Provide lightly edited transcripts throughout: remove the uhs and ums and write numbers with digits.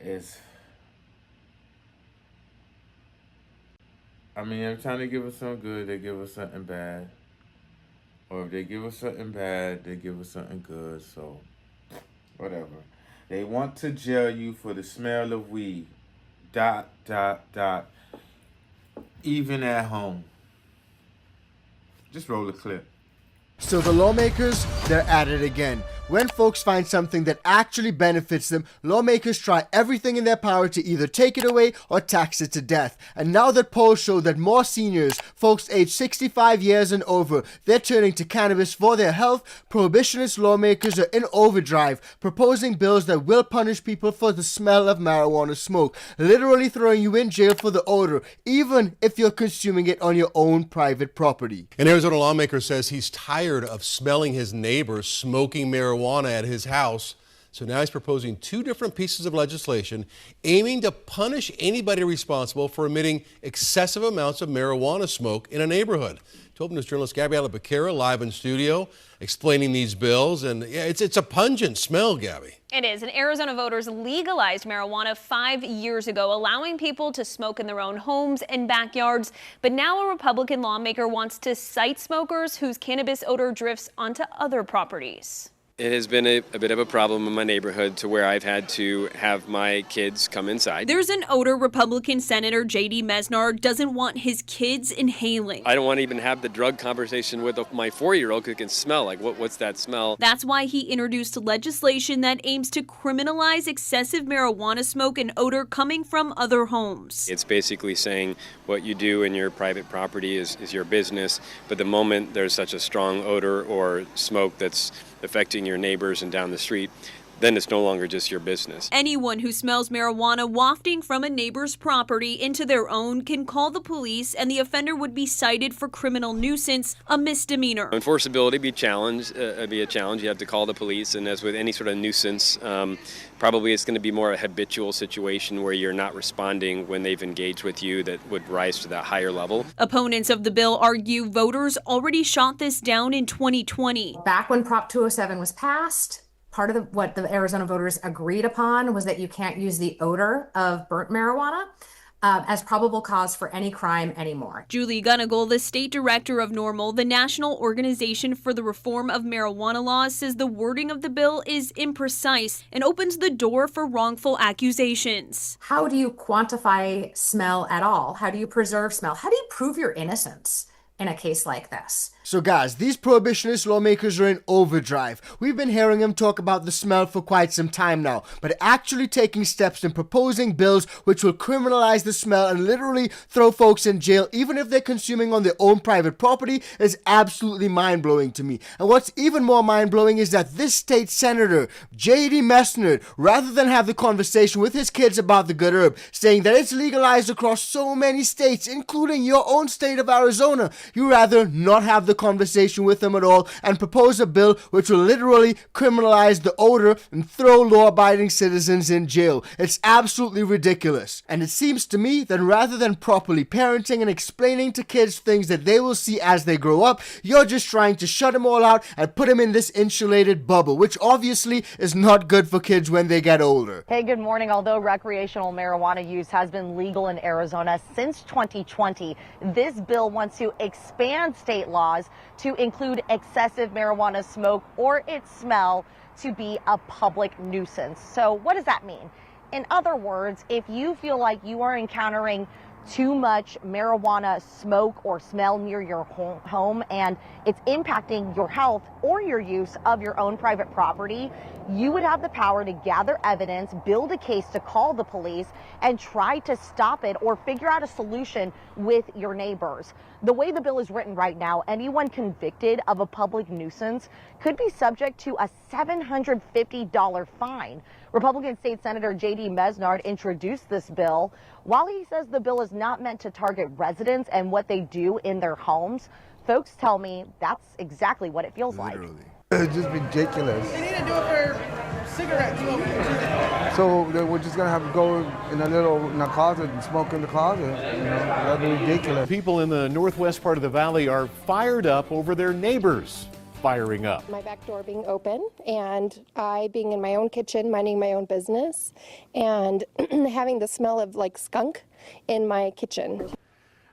is, I mean, every time they give us something good, they give us something bad. Or if they give us something bad, they give us something good. So, whatever. They want to jail you for the smell of weed. Dot, dot, dot. Even at home. Just roll the clip. So the lawmakers, they're at it again. When folks find something that actually benefits them, lawmakers try everything in their power to either take it away or tax it to death. And now that polls show that more seniors, folks aged 65 years and over, they're turning to cannabis for their health, prohibitionist lawmakers are in overdrive, proposing bills that will punish people for the smell of marijuana smoke, literally throwing you in jail for the odor, even if you're consuming it on your own private property. An Arizona lawmaker says he's tired of smelling his neighbors smoking marijuana at his house. So now he's proposing two different pieces of legislation aiming to punish anybody responsible for emitting excessive amounts of marijuana smoke in a neighborhood. 12 News journalist Gabriella Becerra live in studio explaining these bills. And yeah, it's a pungent smell, Gabby. It is. And Arizona voters legalized marijuana 5 years ago, allowing people to smoke in their own homes and backyards. But now a Republican lawmaker wants to cite smokers whose cannabis odor drifts onto other properties. It has been a bit of a problem in my neighborhood to where I've had to have my kids come inside. There's an odor Republican Senator J.D. Mesnard doesn't want his kids inhaling. I don't want to even have the drug conversation with my 4-year-old because it can smell like, what's that smell? That's why he introduced legislation that aims to criminalize excessive marijuana smoke and odor coming from other homes. It's basically saying what you do in your private property is your business, but the moment there's such a strong odor or smoke that's affecting your neighbors and down the street, then it's no longer just your business. Anyone who smells marijuana wafting from a neighbor's property into their own can call the police, and the offender would be cited for criminal nuisance, a misdemeanor. Enforceability be a challenge. You have to call the police, and as with any sort of nuisance, probably it's going to be more a habitual situation where you're not responding when they've engaged with you that would rise to that higher level. Opponents of the bill argue voters already shot this down in 2020. Back when Prop 207 was passed, part of what the Arizona voters agreed upon was that you can't use the odor of burnt marijuana as probable cause for any crime anymore. Julie Gunnagle, the state director of NORML, the National Organization for the Reform of Marijuana Laws, says the wording of the bill is imprecise and opens the door for wrongful accusations. How do you quantify smell at all? How do you preserve smell? How do you prove your innocence in a case like this? So guys, these prohibitionist lawmakers are in overdrive. We've been hearing them talk about the smell for quite some time now, but actually taking steps and proposing bills which will criminalize the smell and literally throw folks in jail even if they're consuming on their own private property is absolutely mind-blowing to me. And what's even more mind-blowing is that this state senator, J.D. Mesnard, rather than have the conversation with his kids about the good herb, saying that it's legalized across so many states, including your own state of Arizona, you rather not have the conversation with them at all and propose a bill which will literally criminalize the odor and throw law-abiding citizens in jail. It's absolutely ridiculous. And it seems to me that rather than properly parenting and explaining to kids things that they will see as they grow up, you're just trying to shut them all out and put them in this insulated bubble, which obviously is not good for kids when they get older. Hey, good morning. Although recreational marijuana use has been legal in Arizona since 2020, this bill wants to expand state laws to include excessive marijuana smoke or its smell to be a public nuisance. So what does that mean? In other words, if you feel like you are encountering too much marijuana smoke or smell near your home and it's impacting your health or your use of your own private property, you would have the power to gather evidence, build a case to call the police, and try to stop it or figure out a solution with your neighbors. The way the bill is written right now, anyone convicted of a public nuisance could be subject to a $750 fine. Republican State Senator J.D. Mesnard introduced this bill. While he says the bill is not meant to target residents and what they do in their homes, folks tell me that's exactly what it feels like. It's just ridiculous. They need to do it for cigarettes. So we're just gonna have to go in a closet and smoke in the closet. You know, that'd be ridiculous. People in the northwest part of the valley are fired up over their neighbors firing up. My back door being open and I being in my own kitchen, minding my own business, and having the smell of like skunk in my kitchen.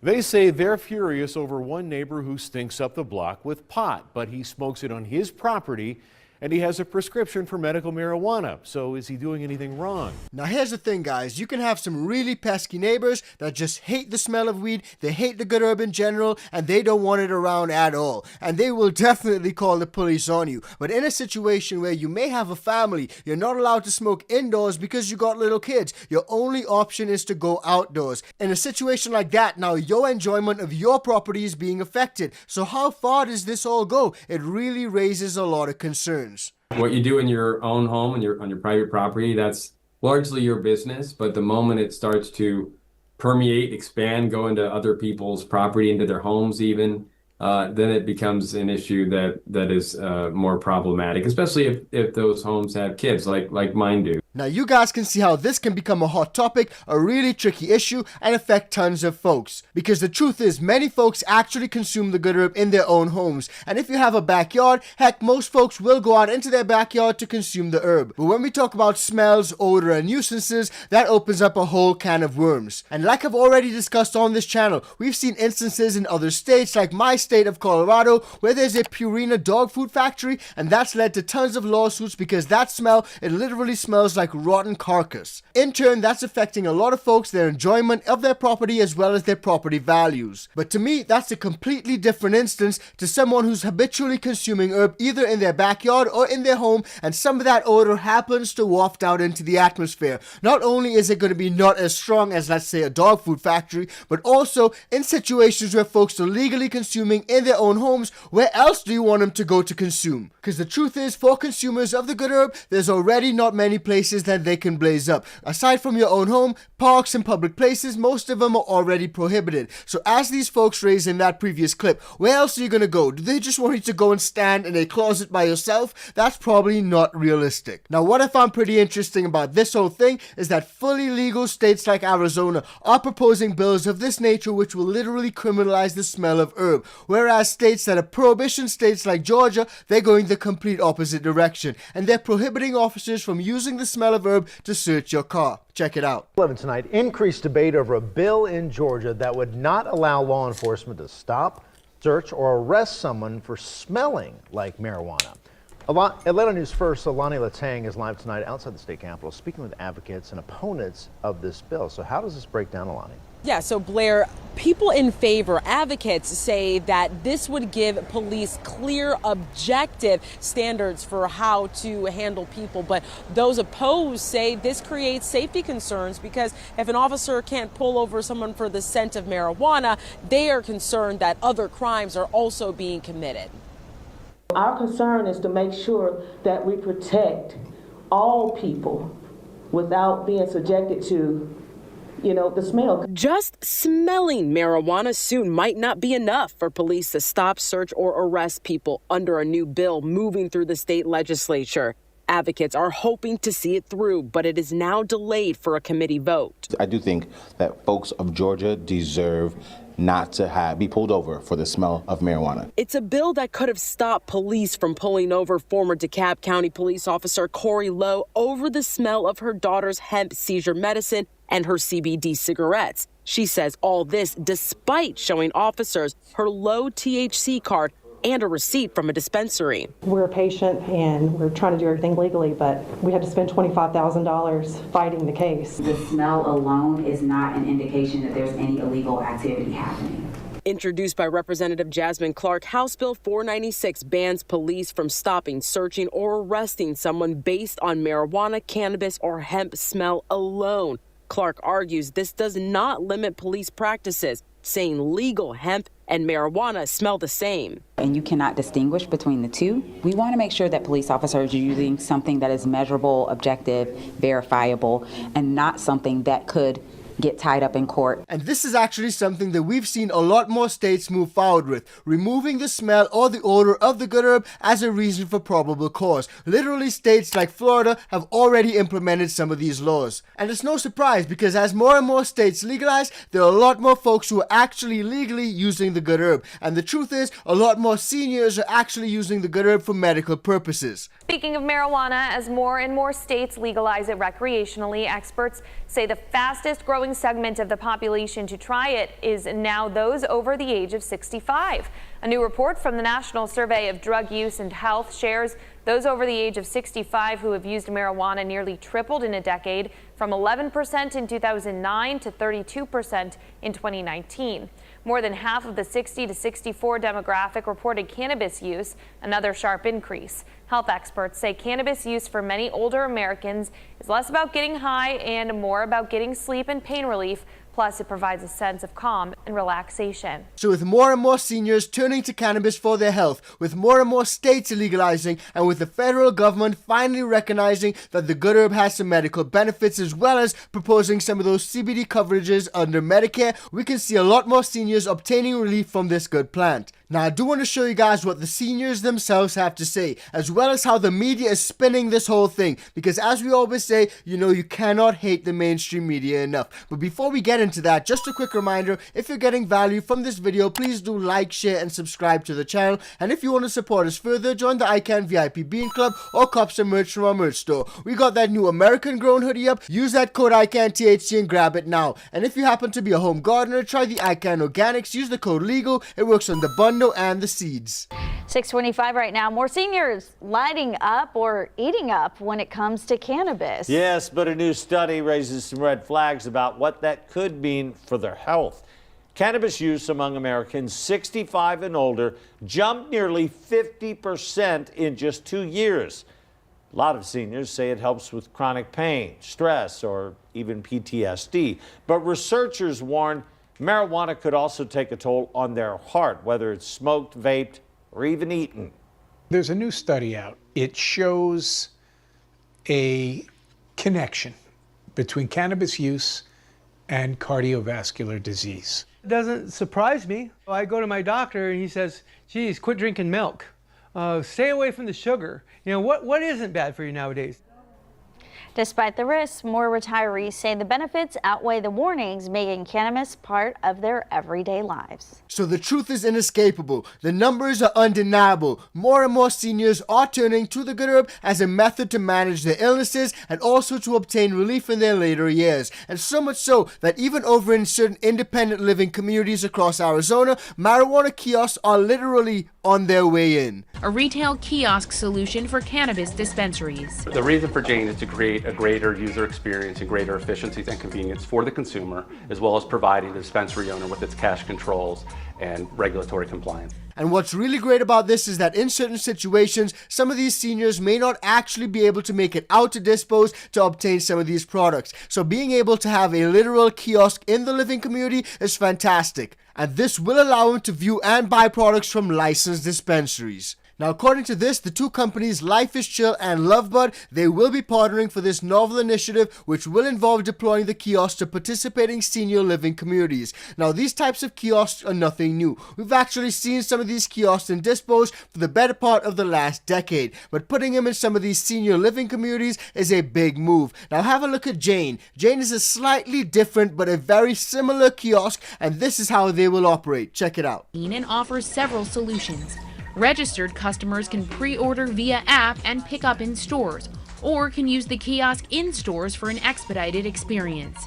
They say they're furious over one neighbor who stinks up the block with pot, but he smokes it on his property and he has a prescription for medical marijuana. So is he doing anything wrong? Now here's the thing, guys. You can have some really pesky neighbors that just hate the smell of weed, they hate the good herb in general, and they don't want it around at all. And they will definitely call the police on you. But in a situation where you may have a family, you're not allowed to smoke indoors because you got little kids. Your only option is to go outdoors. In a situation like that, now your enjoyment of your property is being affected. So how far does this all go? It really raises a lot of concerns. What you do in your own home and on your private property, that's largely your business. But the moment it starts to permeate, expand, go into other people's property, into their homes even, then it becomes an issue that is more problematic, especially if those homes have kids like mine do. Now you guys can see how this can become a hot topic, a really tricky issue, and affect tons of folks. Because the truth is, many folks actually consume the good herb in their own homes. And if you have a backyard, heck, most folks will go out into their backyard to consume the herb. But when we talk about smells, odor, and nuisances, that opens up a whole can of worms. And like I've already discussed on this channel, we've seen instances in other states, like my state of Colorado, where there's a Purina dog food factory, and that's led to tons of lawsuits because that smell, it literally smells like rotten carcass. In turn, that's affecting a lot of folks, their enjoyment of their property as well as their property values. But to me, that's a completely different instance to someone who's habitually consuming herb either in their backyard or in their home, and some of that odor happens to waft out into the atmosphere. Not only is it going to be not as strong as, let's say, a dog food factory, but also in situations where folks are legally consuming in their own homes, where else do you want them to go to consume? Because the truth is, for consumers of the good herb, there's already not many places that they can blaze up. Aside from your own home, parks and public places, most of them are already prohibited. So as these folks raised in that previous clip, where else are you going to go? Do they just want you to go and stand in a closet by yourself? That's probably not realistic. Now what I found pretty interesting about this whole thing is that fully legal states like Arizona are proposing bills of this nature which will literally criminalize the smell of herb, whereas states that are prohibition states like Georgia, they're going the complete opposite direction, and they're prohibiting officers from using the smell of herb to search your car. Check it out. 11 tonight, increased debate over a bill in Georgia that would not allow law enforcement to stop, search, or arrest someone for smelling like marijuana. Atlanta News First, Alani Latang is live tonight outside the state capitol speaking with advocates and opponents of this bill. So how does this break down, Alani? Yeah, so Blair, people in favor, advocates say that this would give police clear, objective standards for how to handle people. But those opposed say this creates safety concerns because if an officer can't pull over someone for the scent of marijuana, they are concerned that other crimes are also being committed. Our concern is to make sure that we protect all people without being subjected to the smell. Just smelling marijuana soon might not be enough for police to stop, search, or arrest people under a new bill moving through the state legislature. Advocates are hoping to see it through, but it is now delayed for a committee vote. I do think that folks of Georgia deserve not to be pulled over for the smell of marijuana. It's a bill that could have stopped police from pulling over former DeKalb County police officer Corey Lowe over the smell of her daughter's hemp seizure medicine and her CBD cigarettes. She says all this despite showing officers her low THC card and a receipt from a dispensary. We're a patient and we're trying to do everything legally, but we had to spend $25,000 fighting the case. The smell alone is not an indication that there's any illegal activity happening. Introduced by Representative Jasmine Clark, House Bill 496 bans police from stopping, searching, or arresting someone based on marijuana, cannabis, or hemp smell alone. Clark argues this does not limit police practices, saying legal hemp and marijuana smell the same. And you cannot distinguish between the two. We want to make sure that police officers are using something that is measurable, objective, verifiable, and not something that could get tied up in court. And this is actually something that we've seen a lot more states move forward with, removing the smell or the odor of the good herb as a reason for probable cause. Literally, states like Florida have already implemented some of these laws. And it's no surprise, because as more and more states legalize, there are a lot more folks who are actually legally using the good herb. And the truth is, a lot more seniors are actually using the good herb for medical purposes. Speaking of marijuana, as more and more states legalize it recreationally, experts say the fastest growing segment of the population to try it is now those over the age of 65. A new report from the National Survey of Drug Use and Health shares those over the age of 65 who have used marijuana nearly tripled in a decade, from 11% in 2009 to 32% in 2019. More than half of the 60 to 64 demographic reported cannabis use, another sharp increase. Health experts say cannabis use for many older Americans is less about getting high and more about getting sleep and pain relief. Plus, it provides a sense of calm and relaxation. So with more and more seniors turning to cannabis for their health, with more and more states legalizing, and with the federal government finally recognizing that the good herb has some medical benefits, as well as proposing some of those CBD coverages under Medicare, we can see a lot more seniors obtaining relief from this good plant. Now, I do want to show you guys what the seniors themselves have to say, as well as how the media is spinning this whole thing, because as we always say, you cannot hate the mainstream media enough. But before we get into that, just a quick reminder, if you're getting value from this video, please do like, share, and subscribe to the channel. And if you want to support us further, join the ICANN VIP Bean Club or cop some merch from our merch store. We got that new American grown hoodie up. Use that code ICANNTHC and grab it now. And if you happen to be a home gardener, try the ICANN Organics. Use the code LEGAL. It works on the bundle and the seeds. 6:25 right now. More seniors lighting up or eating up when it comes to cannabis. Yes, but a new study raises some red flags about what that could mean for their health. Cannabis use among Americans 65 and older jumped nearly 50% in just 2 years. A lot of seniors say it helps with chronic pain, stress, or even PTSD. But researchers warn marijuana could also take a toll on their heart, whether it's smoked, vaped, or even eaten. There's a new study out. It shows a connection between cannabis use and cardiovascular disease. It doesn't surprise me. I go to my doctor and he says, geez, quit drinking milk. Stay away from the sugar. What isn't bad for you nowadays? Despite the risks, more retirees say the benefits outweigh the warnings, making cannabis part of their everyday lives. So the truth is inescapable. The numbers are undeniable. More and more seniors are turning to the good herb as a method to manage their illnesses and also to obtain relief in their later years. And so much so that even over in certain independent living communities across Arizona, marijuana kiosks are literally on their way in. A retail kiosk solution for cannabis dispensaries. The reason for Jane is to create a greater user experience and greater efficiencies and convenience for the consumer, as well as providing the dispensary owner with its cash controls and regulatory compliance. And what's really great about this is that in certain situations, some of these seniors may not actually be able to make it out to dispose to obtain some of these products. So being able to have a literal kiosk in the living community is fantastic. And this will allow them to view and buy products from licensed dispensaries. Now, according to this, the two companies, Life is Chill and Lovebud, they will be partnering for this novel initiative, which will involve deploying the kiosks to participating senior living communities. Now, these types of kiosks are nothing new. We've actually seen some of these kiosks in dispos for the better part of the last decade, but putting them in some of these senior living communities is a big move. Now, have a look at Jane. Jane is a slightly different but a very similar kiosk, and this is how they will operate. Check it out. And offers several solutions. Registered customers can pre-order via app and pick up in stores, or can use the kiosk in stores for an expedited experience.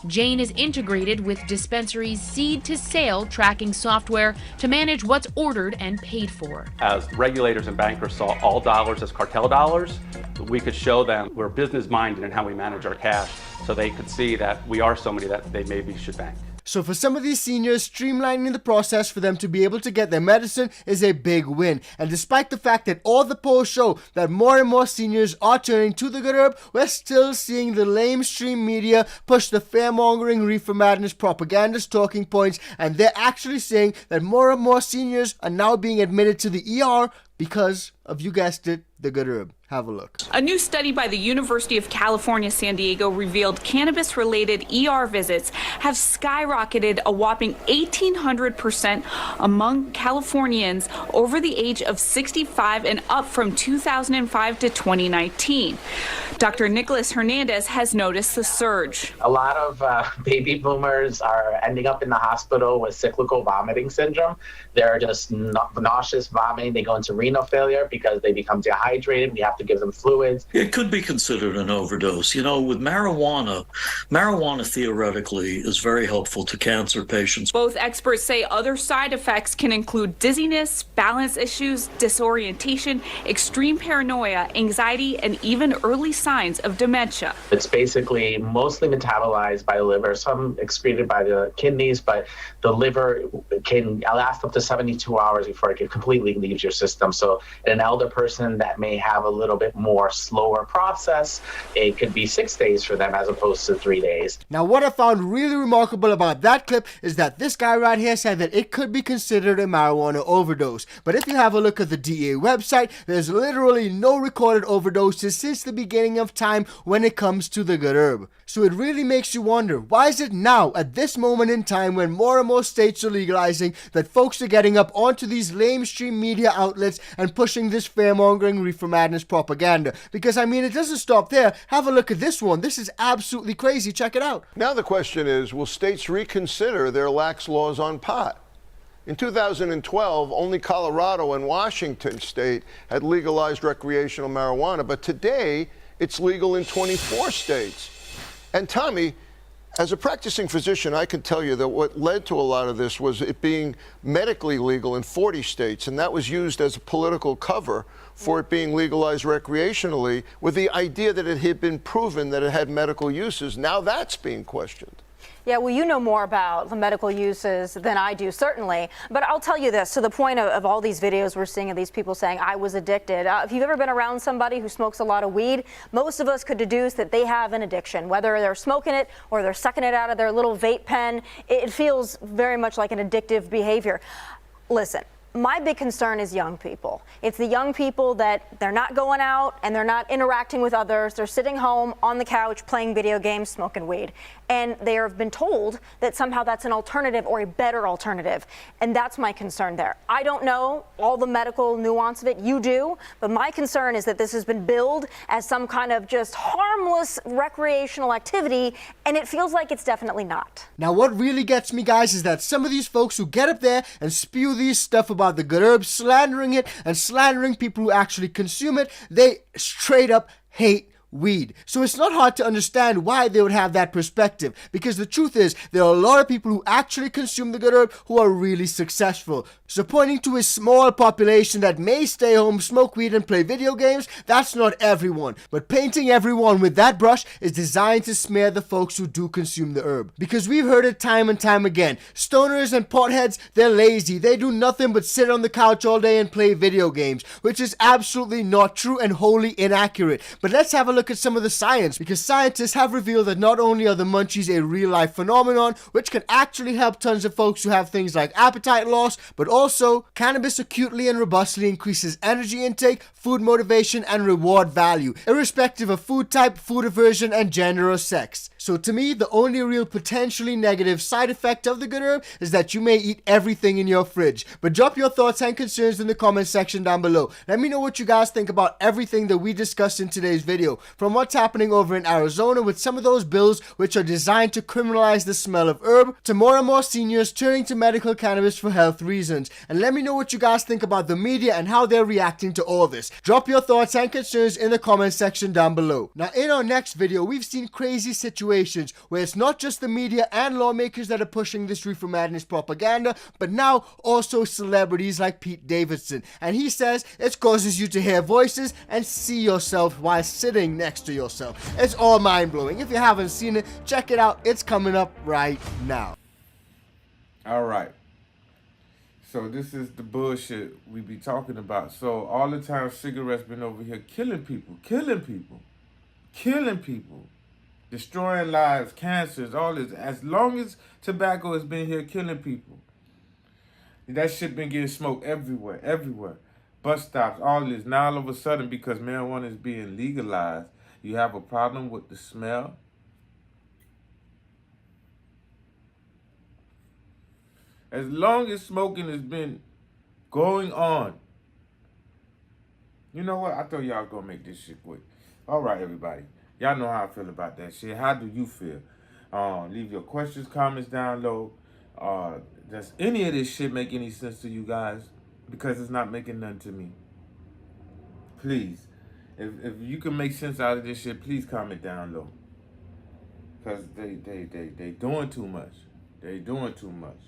Jane is integrated with dispensaries' seed-to-sale tracking software to manage what's ordered and paid for. As regulators and bankers saw all dollars as cartel dollars, we could show them we're business-minded in how we manage our cash, so they could see that we are somebody that they maybe should bank. So for some of these seniors, streamlining the process for them to be able to get their medicine is a big win. And despite the fact that all the polls show that more and more seniors are turning to the good herb, we're still seeing the lamestream media push the fear-mongering reefer madness propagandist talking points, and they're actually saying that more and more seniors are now being admitted to the ER because of, you guessed it, the good herb. Have a look. A new study by the University of California, San Diego revealed cannabis-related ER visits have skyrocketed a whopping 1,800% among Californians over the age of 65 and up from 2005 to 2019. Dr. Nicholas Hernandez has noticed the surge. A lot of baby boomers are ending up in the hospital with cyclical vomiting syndrome. They're just nauseous, vomiting. They go into renal failure because they become dehydrated. We have to give them fluids. It could be considered an overdose. You know, with marijuana theoretically is very helpful to cancer patients. Both experts say other side effects can include dizziness, balance issues, disorientation, extreme paranoia, anxiety, and even early signs of dementia. It's basically mostly metabolized by the liver, some excreted by the kidneys, but the liver can last up to 72 hours before it completely leaves your system. So in an elder person that may have a little bit more slower process, it could be 6 days for them as opposed to 3 days. Now, what I found really remarkable about that clip is that this guy right here said that it could be considered a marijuana overdose. But if you have a look at the DEA website, there's literally no recorded overdoses since the beginning of time when it comes to the good herb. So it really makes you wonder, why is it now, at this moment in time when more and more states are legalizing, that folks are getting up onto these lamestream media outlets and pushing this fear-mongering reefer madness propaganda? Because, I mean, it doesn't stop there. Have a look at this one. This is absolutely crazy. Check it out. Now the question is, will states reconsider their lax laws on pot? In 2012, only Colorado and Washington state had legalized recreational marijuana, but today it's legal in 24 states. And Tommy, as a practicing physician, I can tell you that what led to a lot of this was it being medically legal in 40 states, and that was used as a political cover for it being legalized recreationally with the idea that it had been proven that it had medical uses. Now that's being questioned. Yeah, well, you know more about the medical uses than I do, certainly. But I'll tell you this, to the point of all these videos we're seeing of these people saying, I was addicted. If you've ever been around somebody who smokes a lot of weed, most of us could deduce that they have an addiction. Whether they're smoking it or they're sucking it out of their little vape pen, it feels very much like an addictive behavior. Listen. My big concern is young people. It's the young people that they're not going out and they're not interacting with others. They're sitting home on the couch playing video games, smoking weed. And they have been told that somehow that's an alternative or a better alternative. And that's my concern there. I don't know all the medical nuance of it. You do. But my concern is that this has been billed as some kind of just harmless recreational activity, and it feels like it's definitely not. Now, what really gets me, guys, is that some of these folks who get up there and spew these stuff about the good herb, slandering it and slandering people who actually consume it, they straight up hate weed. So it's not hard to understand why they would have that perspective, because the truth is there are a lot of people who actually consume the good herb who are really successful. So pointing to a small population that may stay home, smoke weed and play video games, that's not everyone. But painting everyone with that brush is designed to smear the folks who do consume the herb. Because we've heard it time and time again. Stoners and potheads, they're lazy. They do nothing but sit on the couch all day and play video games, which is absolutely not true and wholly inaccurate. But let's have a look at some of the science, because scientists have revealed that not only are the munchies a real life phenomenon, which can actually help tons of folks who have things like appetite loss, but also cannabis acutely and robustly increases energy intake, food motivation, and reward value, irrespective of food type, food aversion, and gender or sex. So to me, the only real potentially negative side effect of the good herb is that you may eat everything in your fridge. But drop your thoughts and concerns in the comment section down below. Let me know what you guys think about everything that we discussed in today's video. From what's happening over in Arizona with some of those bills which are designed to criminalize the smell of herb, to more and more seniors turning to medical cannabis for health reasons. And let me know what you guys think about the media and how they're reacting to all this. Drop your thoughts and concerns in the comment section down below. Now, in our next video, we've seen crazy situations where it's not just the media and lawmakers that are pushing this reefer madness propaganda, but now also celebrities like Pete Davidson. And he says it causes you to hear voices and see yourself while sitting next to yourself. It's all mind-blowing. If you haven't seen it, check it out. It's coming up right now. All right. So this is the bullshit we be talking about. So all the time cigarettes been over here killing people, destroying lives, cancers, all this. As long as tobacco has been here killing people, that shit been getting smoked everywhere. bus stops, all this. Now all of a sudden, because marijuana is being legalized, you have a problem with the smell. As long as smoking has been going on. You know what? I thought y'all gonna make this shit quick. All right, everybody. Y'all know how I feel about that shit. How do you feel? Leave your questions, comments down low. Does any of this shit make any sense to you guys? Because it's not making none to me. Please. If you can make sense out of this shit, please comment down low. Because they doing too much. They doing too much.